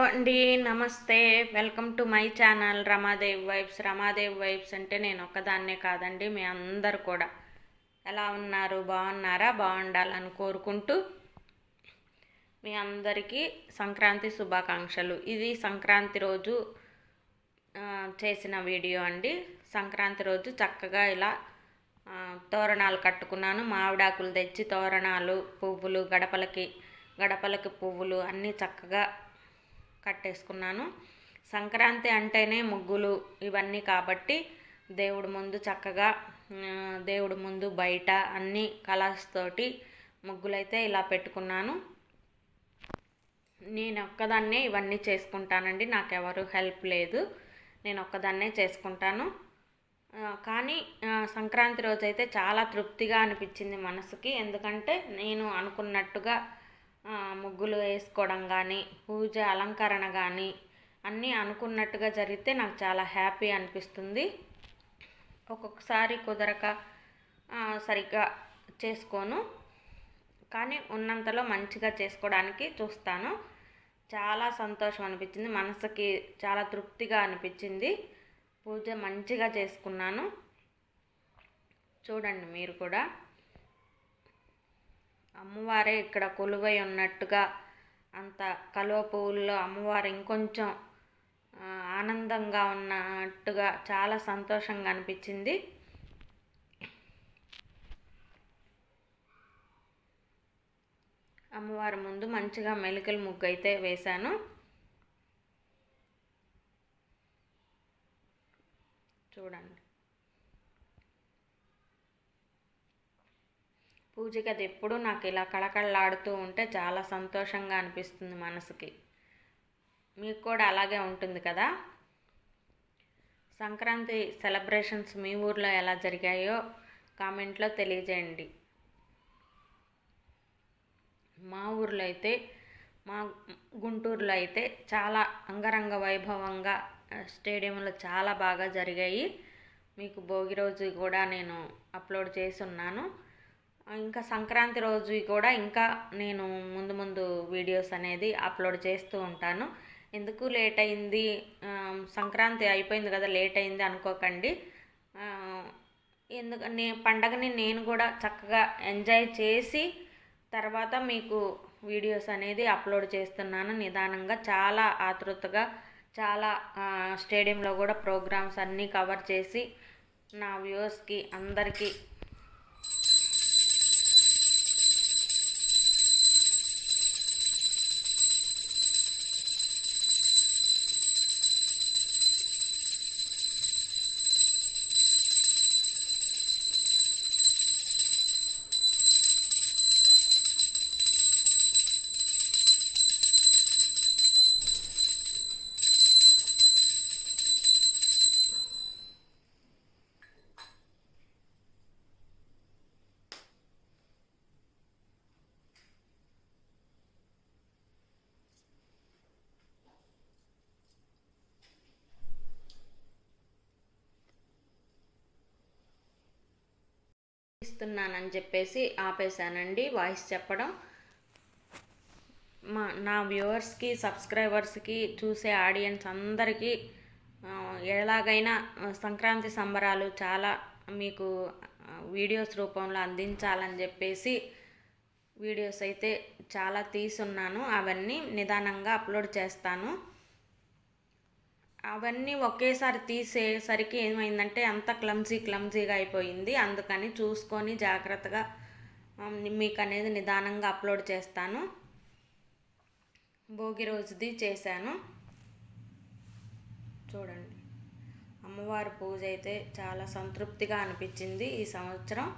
అండి, నమస్తే. Welcome to my channel Ramadevi vibes. Ramadevi vibes అంటే నేను ఒక్కదాన్నే కాదండి, మీ అందరు కూడా ఎలా ఉన్నారు, బాగున్నారా? బాగుండాలని కోరుకుంటూ మీ అందరికీ సంక్రాంతి శుభాకాంక్షలు. ఇది సంక్రాంతి రోజు చేసిన వీడియో అండి. సంక్రాంతి రోజు చక్కగా ఇలా తోరణాలు కట్టుకున్నాను. మామిడాకులు తెచ్చి తోరణాలు, పువ్వులు, గడపలకి పువ్వులు అన్నీ చక్కగా కట్టేసుకున్నాను. సంక్రాంతి అంటేనే ముగ్గులు ఇవన్నీ కాబట్టి దేవుడి ముందు చక్కగా దేవుడి ముందు బయట అన్ని కలర్స్ తోటి ముగ్గులైతే ఇలా పెట్టుకున్నాను. నేను ఒక్కదాన్నే ఇవన్నీ చేసుకుంటానండి, నాకెవరు హెల్ప్ లేదు, నేను ఒక్కదాన్నే చేసుకుంటాను. కానీ సంక్రాంతి రోజైతే చాలా తృప్తిగా అనిపించింది మనసుకి. ఎందుకంటే నేను అనుకున్నట్టుగా ముగ్గులు వేసుకోవడం కానీ, పూజ అలంకరణ కానీ అన్నీ అనుకున్నట్టుగా జరిగితే నాకు చాలా హ్యాపీ అనిపిస్తుంది. ఒక్కొక్కసారి కుదరక సరిగ్గా చేసుకోను, కానీ ఉన్నంతలో మంచిగా చేసుకోవడానికి చూస్తాను. చాలా సంతోషం అనిపించింది, మనసుకి చాలా తృప్తిగా అనిపించింది. పూజ మంచిగా చేసుకున్నాను. చూడండి మీరు కూడా, అమ్మవారే ఇక్కడ కొలువై ఉన్నట్టుగా అంత కలువ పువ్వుల్లో అమ్మవారు ఇంకొంచెం ఆనందంగా ఉన్నట్టుగా చాలా సంతోషంగా అనిపించింది. అమ్మవారి ముందు మంచిగా మెలికల ముగ్గు అయితే వేశాను. చూడండి, పూజకి అది ఎప్పుడు నాకు ఇలా కళకళలాడుతూ ఉంటే చాలా సంతోషంగా అనిపిస్తుంది మనసుకి. మీకు కూడా అలాగే ఉంటుంది కదా? సంక్రాంతి సెలబ్రేషన్స్ మీ ఊర్లో ఎలా జరిగాయో కామెంట్లో తెలియజేయండి. మా ఊర్లో అయితే, మా గుంటూరులో అయితే చాలా అంగరంగ వైభవంగా స్టేడియంలో చాలా బాగా జరిగాయి. మీకు భోగి రోజు కూడా నేను అప్లోడ్ చేసి ఉన్నాను. ఇంకా సంక్రాంతి రోజు కూడా ఇంకా నేను ముందు వీడియోస్ అనేది అప్లోడ్ చేస్తూ ఉంటాను. ఎందుకు లేట్ అయింది, సంక్రాంతి అయిపోయింది కదా లేట్ అయింది అనుకోకండి. ఎందుకని పండగని నేను కూడా చక్కగా ఎంజాయ్ చేసి తర్వాత మీకు వీడియోస్ అనేది అప్లోడ్ చేస్తున్నాను నిదానంగా. చాలా ఆతృతగా, చాలా స్టేడియంలో కూడా ప్రోగ్రామ్స్ అన్నీ కవర్ చేసి నా వ్యూవర్స్కి అందరికీ ఇస్తున్నానని చెప్పేసి ఆపేశానండి వాయిస్ చెప్పడం. నా వ్యూవర్స్కి, సబ్స్క్రైబర్స్కి, చూసే ఆడియన్స్ అందరికీ ఎలాగైనా సంక్రాంతి సంబరాలు చాలా మీకు వీడియోస్ రూపంలో అందించాలని చెప్పేసి వీడియోస్ అయితే చాలా తీసున్నాను. అవన్నీ నిదానంగా అప్లోడ్ చేస్తాను. అవన్నీ ఒకేసారి తీసేసరికి ఏమైందంటే అంత క్లమ్జీగా అయిపోయింది. అందుకని చూసుకొని జాగ్రత్తగా మీకు అనేది నిదానంగా అప్లోడ్ చేస్తాను. భోగి రోజుది చేశాను. చూడండి, అమ్మవారి పూజ అయితే చాలా సంతృప్తిగా అనిపించింది ఈ సంవత్సరం.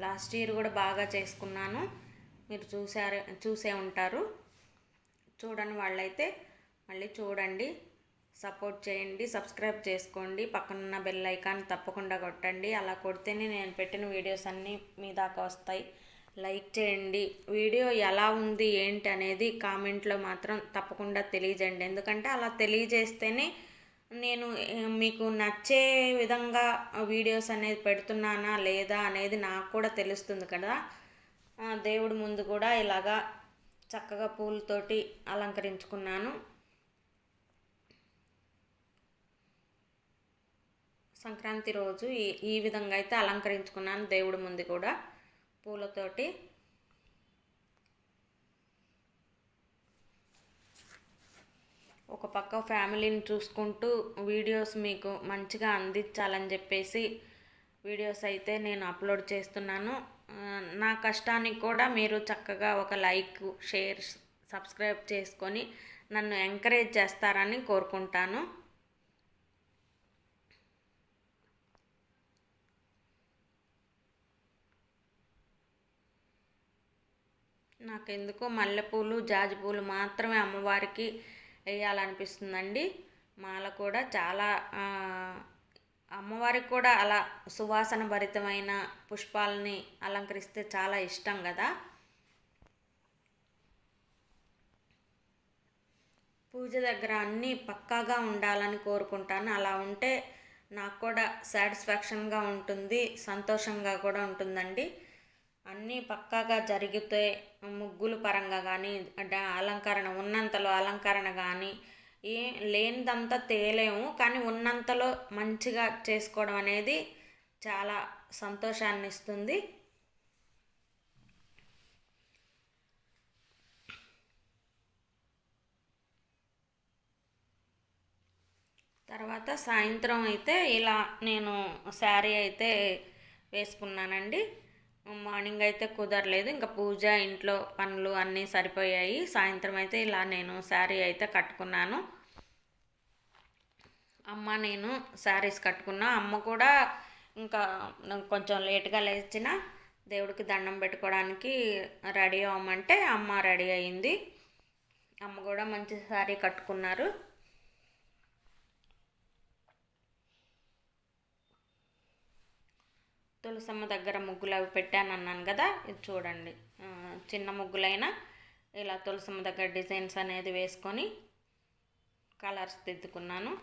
లాస్ట్ ఇయర్ కూడా బాగా చేసుకున్నాను, మీరు చూసే ఉంటారు. చూడని వాళ్ళైతే మళ్ళీ చూడండి, సపోర్ట్ చేయండి, సబ్స్క్రైబ్ చేసుకోండి, పక్కనున్న బెల్ ఐకాన్ తప్పకుండా కొట్టండి. అలా కొడితేనే నేను పెట్టిన వీడియోస్ అన్నీ మీ దాకా వస్తాయి. లైక్ చేయండి. వీడియో ఎలా ఉంది ఏంటి అనేది కామెంట్లో మాత్రం తప్పకుండా తెలియజేయండి. ఎందుకంటే అలా తెలియజేస్తేనే నేను మీకు నచ్చే విధంగా వీడియోస్ అనేది పెడుతున్నానా లేదా అనేది నాకు కూడా తెలుస్తుంది కదా. దేవుడి ముందు కూడా ఇలాగా చక్కగా పూలతోటి అలంకరించుకున్నాను. సంక్రాంతి రోజు ఈ విధంగా అయితే అలంకరించుకున్నాను దేవుడి ముందు కూడా పూలతోటి. ఒక పక్క ఫ్యామిలీని చూసుకుంటూ వీడియోస్ మీకు మంచిగా అందించాలని చెప్పేసి వీడియోస్ అయితే నేను అప్లోడ్ చేస్తున్నాను. నా కష్టానికి కూడా మీరు చక్కగా ఒక లైక్, షేర్, సబ్స్క్రైబ్ చేసుకొని నన్ను ఎంకరేజ్ చేస్తారని కోరుకుంటాను. నాకెందుకో మల్లెపూలు, జాజిపూలు మాత్రమే అమ్మవారికి వేయాలనిపిస్తుందండి. మాల కూడా చాలా అమ్మవారికి కూడా అలా సువాసన భరితమైన పుష్పాలని అలంకరిస్తే చాలా ఇష్టం కదా. పూజ దగ్గర అన్నీ పక్కాగా ఉండాలని కోరుకుంటాను. అలా ఉంటే నాకు కూడా సాటిస్ఫాక్షన్గా ఉంటుంది, సంతోషంగా కూడా ఉంటుందండి. అన్నీ పక్కాగా జరిగితే ముగ్గులు పరంగా కానీ అలంకరణ ఉన్నంతలో అలంకరణ కానీ లేనిదంతా తేలేము, కానీ ఉన్నంతలో మంచిగా చేసుకోవడం అనేది చాలా సంతోషాన్ని ఇస్తుంది. తర్వాత సాయంత్రం అయితే ఇలా నేను శారీ అయితే వేసుకున్నానండి. మార్నింగ్ అయితే కుదరలేదు, ఇంకా పూజ, ఇంట్లో పనులు అన్నీ సరిపోయాయి. సాయంత్రం అయితే ఇలా నేను శారీ అయితే కట్టుకున్నాను. నేను శారీస్ కట్టుకున్నా. అమ్మ కూడా ఇంకా కొంచెం లేట్గా లేచిన దేవుడికి దండం పెట్టుకోవడానికి రెడీ అవ్వమంటే అమ్మ రెడీ అయింది. అమ్మ కూడా మంచి శారీ కట్టుకున్నారు. తులసమ్మ దగ్గర ముగ్గులు అవి పెట్టాను అన్నాను కదా, ఇది చూడండి. చిన్న ముగ్గులైనా ఇలా తులసమ్మ దగ్గర డిజైన్స్ అనేది వేసుకొని కలర్స్ దిద్దుకున్నాను.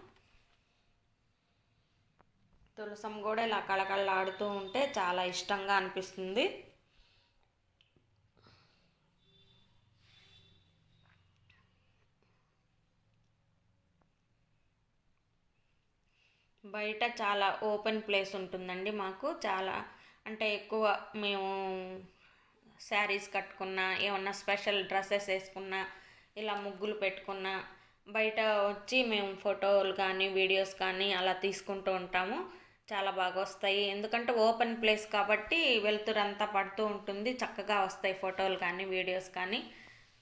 తులసమ్మ కూడా ఇలా కళకళలాడుతూ ఉంటే చాలా ఇష్టంగా అనిపిస్తుంది. బయట చాలా ఓపెన్ ప్లేస్ ఉంటుందండి మాకు. చాలా అంటే ఎక్కువ మేము శారీస్ కట్టుకున్నా, ఏమన్నా స్పెషల్ డ్రెస్సెస్ వేసుకున్నా, ఇలా ముగ్గులు పెట్టుకున్నా బయట వచ్చి మేము ఫోటోలు కానీ వీడియోస్ కానీ అలా తీసుకుంటూ ఉంటాము. చాలా బాగా వస్తాయి, ఎందుకంటే ఓపెన్ ప్లేస్ కాబట్టి వెలుతురంతా పడుతూ ఉంటుంది, చక్కగా వస్తాయి ఫోటోలు కానీ వీడియోస్ కానీ.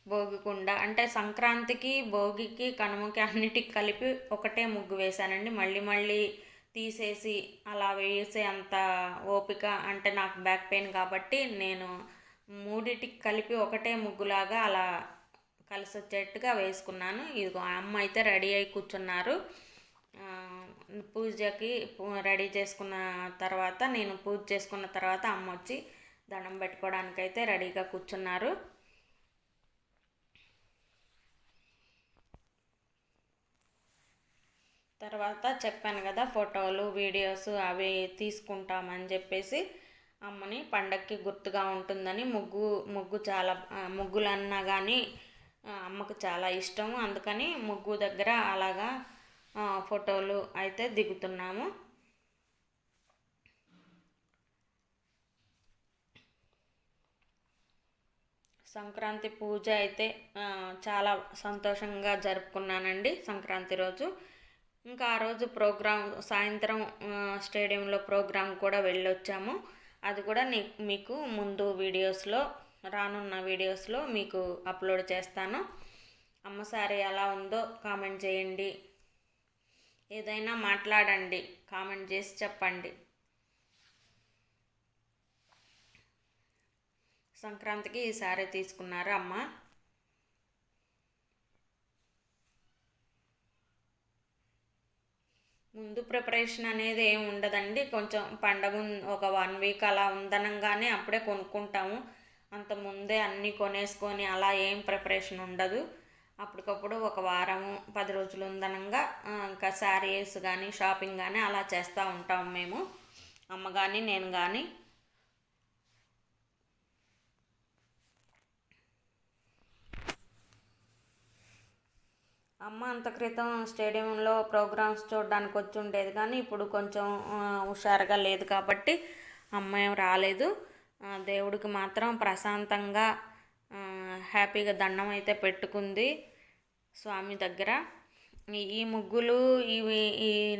భోగికుండ అంటే సంక్రాంతికి, భోగికి, కనుమకి అన్నిటికి కలిపి ఒకటే ముగ్గు వేశానండి. మళ్ళీ మళ్ళీ తీసేసి అలా వేసే అంత ఓపిక అంటే నాకు బ్యాక్ పెయిన్ కాబట్టి నేను మూడిటికి కలిపి ఒకటే ముగ్గులాగా అలా కలిసి వచ్చేట్టుగా వేసుకున్నాను. ఇదిగో అమ్మ అయితే రెడీ అయి కూర్చున్నారు. పూజకి రెడీ చేసుకున్న తర్వాత, నేను పూజ చేసుకున్న తర్వాత అమ్మ వచ్చి దండం పెట్టుకోవడానికైతే రెడీగా కూర్చున్నారు. తర్వాత చెప్పాను కదా, ఫోటోలు వీడియోస్ అవి తీసుకుంటామని చెప్పేసి అమ్మని పండగకి గుర్తుగా ఉంటుందని ముగ్గు చాలా ముగ్గులు అన్నా కానీ అమ్మకు చాలా ఇష్టము. అందుకని ముగ్గు దగ్గర అలాగా ఫోటోలు అయితే దిగుతున్నాము. సంక్రాంతి పూజ అయితే చాలా సంతోషంగా జరుపుకున్నానండి సంక్రాంతి రోజు. ఇంకా ఆ రోజు ప్రోగ్రాం సాయంత్రం స్టేడియంలో ప్రోగ్రాం కూడా వెళ్ళొచ్చాము. అది కూడా మీకు ముందు వీడియోస్లో, రానున్న వీడియోస్లో మీకు అప్లోడ్ చేస్తాను. అమ్మ సారీ ఎలా ఉందో కామెంట్ చేయండి, ఏదైనా మాట్లాడండి, కామెంట్ చేసి చెప్పండి. సంక్రాంతికి ఈ సారీ తీసుకున్నారు అమ్మ. ముందు ప్రిపరేషన్ అనేది ఏమి ఉండదండి, కొంచెం పండగ ఒక 1 వీక్ అలా ఉందనంగానే అప్పుడే కొనుక్కుంటాము. అంత ముందే అన్నీ కొనేసుకొని అలా ఏం ప్రిపరేషన్ ఉండదు. అప్పటికప్పుడు ఒక వారము 10 రోజులు ఉందనంగా ఇంకా శారీస్ కానీ షాపింగ్ కానీ అలా చేస్తూ ఉంటాము మేము, అమ్మ కానీ నేను కానీ. అమ్మ అంత క్రితం స్టేడియంలో ప్రోగ్రామ్స్ చూడడానికి వచ్చి ఉండేది, కానీ ఇప్పుడు కొంచెం హుషారుగా లేదు కాబట్టి అమ్మ ఏం రాలేదు. దేవుడికి మాత్రం ప్రశాంతంగా హ్యాపీగా దండం అయితే పెట్టుకుంది స్వామి దగ్గర. ఈ ముగ్గులు ఇవి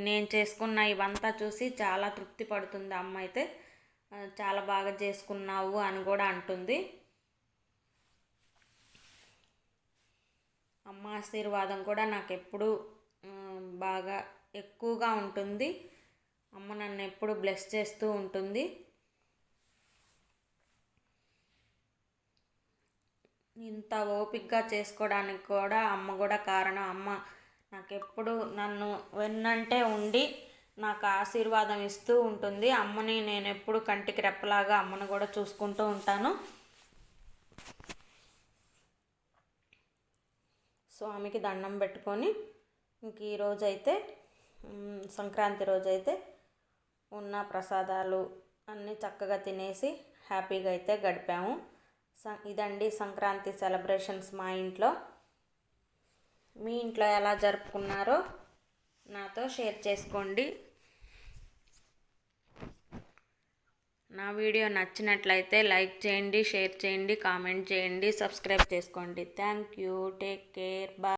నేను చేసుకున్న ఇవంతా చూసి చాలా తృప్తి పడుతుంది అమ్మ అయితే. చాలా బాగా చేసుకున్నావు అని కూడా అంటుంది. అమ్మ ఆశీర్వాదం కూడా నాకు ఎప్పుడు బాగా ఎక్కువగా ఉంటుంది. అమ్మ నన్ను ఎప్పుడు బ్లెస్ చేస్తూ ఉంటుంది. ఇంత ఓపికగా చేసుకోవడానికి కూడా అమ్మ కూడా కారణం. అమ్మ నాకు ఎప్పుడు నన్ను వెన్నంటే ఉండి నాకు ఆశీర్వాదం ఇస్తూ ఉంటుంది. అమ్మని నేను ఎప్పుడు కంటికి రెప్పలాగా అమ్మను కూడా చూసుకుంటూ ఉంటాను. స్వామికి దండం పెట్టుకొని ఇంక ఈరోజైతే సంక్రాంతి రోజైతే ఉన్న ప్రసాదాలు అన్నీ చక్కగా తినేసి హ్యాపీగా అయితే గడిపాము. ఇదండి సంక్రాంతి సెలబ్రేషన్స్ మా ఇంట్లో. మీ ఇంట్లో ఎలా జరుపుకున్నారో నాతో షేర్ చేసుకోండి. నా వీడియో నచ్చినట్లయితే లైక్ చేయండి, షేర్ చేయండి, కామెంట్ చేయండి, సబ్స్క్రైబ్ చేసుకోండి. Thank you. Take care. Bye.